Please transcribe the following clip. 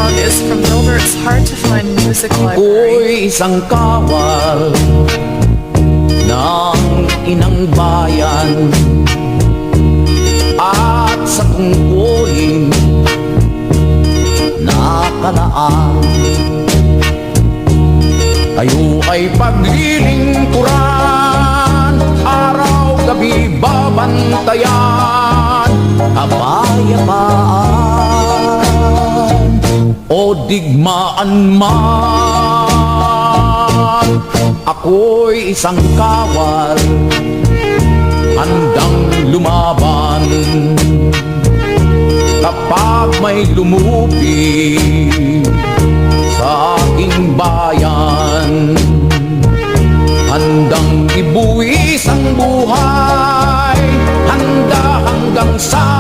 song is from Gilbert's Hard to Find Music Library. Ako'y isang kawal ng inang bayan, at sa tungkulin nakalaan, tayo ay paglilingkuran, araw-gabi babantayan, kapayapaan o digmaan man. Ako'y isang kawal, handang lumaban kapag may lumupi sa aking bayan. Handang ibuwis ang buhay, handa hanggang sa